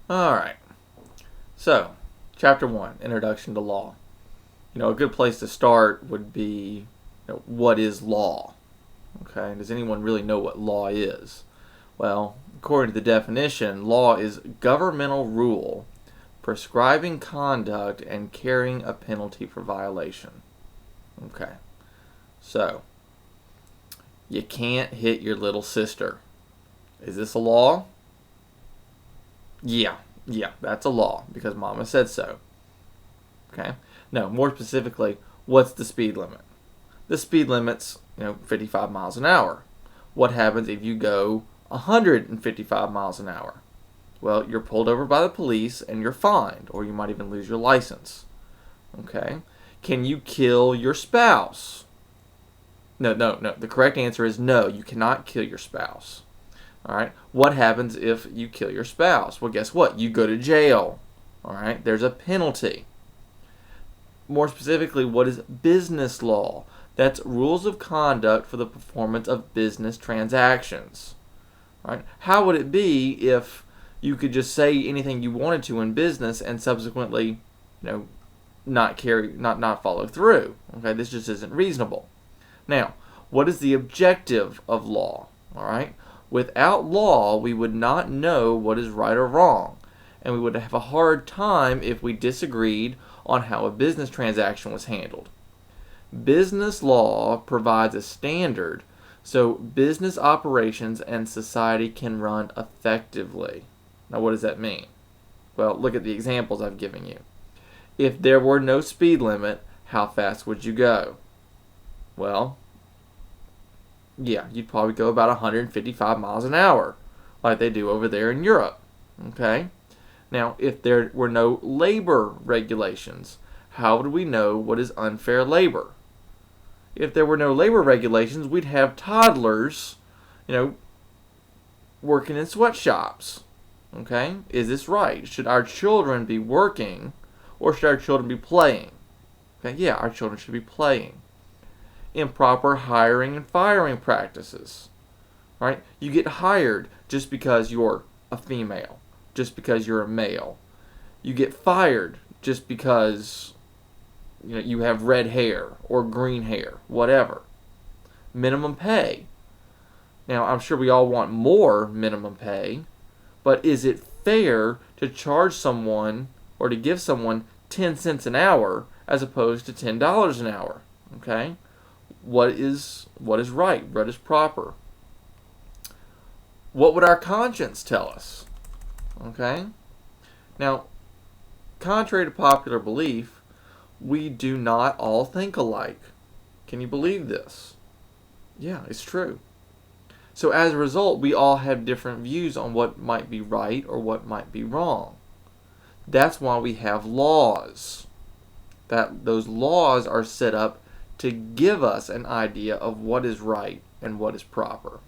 All right. So, Chapter 1, Introduction to Law. A good place to start would be, what is law? Okay, does anyone really know what law is? Well, according to the definition, law is governmental rule prescribing conduct and carrying a penalty for violation. Okay, so you can't hit your little sister. Is this a law? Yeah, that's a law because Mama said so. Okay, no, more specifically, what's the speed limit? The speed limit's 55 miles an hour. What happens if you go 155 miles an hour? Well, you're pulled over by the police and you're fined, or you might even lose your license. Okay, can you kill your spouse? No. The correct answer is no, you cannot kill your spouse. All right, what happens if you kill your spouse? Well, guess what? You go to jail. All right, there's a penalty. More specifically, what is business law? That's rules of conduct for the performance of business transactions. Right? How would it be if you could just say anything you wanted to in business and subsequently, not follow through? Okay, this just isn't reasonable. Now, what is the objective of law? All right, without law, we would not know what is right or wrong, and we would have a hard time if we disagreed on how a business transaction was handled. Business law provides a standard so business operations and society can run effectively. Now, what does that mean? Well, look at the examples I've given you. If there were no speed limit, how fast would you go? Well, yeah, you'd probably go about 155 miles an hour, like they do over there in Europe. Okay? Now, if there were no labor regulations, how would we know what is unfair labor? If there were no labor regulations, we'd have toddlers, working in sweatshops. Okay? Is this right? Should our children be working or should our children be playing? Okay, yeah, our children should be playing. Improper hiring and firing practices. Right? You get hired just because you're a female, just because you're a male. You get fired just because you have red hair or green hair, whatever. Minimum pay. Now, I'm sure we all want more minimum pay, but is it fair to charge someone or to give someone 10 cents an hour as opposed to $10 an hour? Okay? What is right? What is proper? What would our conscience tell us? Okay? Now, contrary to popular belief, we do not all think alike. Can you believe this? Yeah, it's true. So as a result, we all have different views on what might be right or what might be wrong. That's why we have laws. Those laws are set up to give us an idea of what is right and what is proper.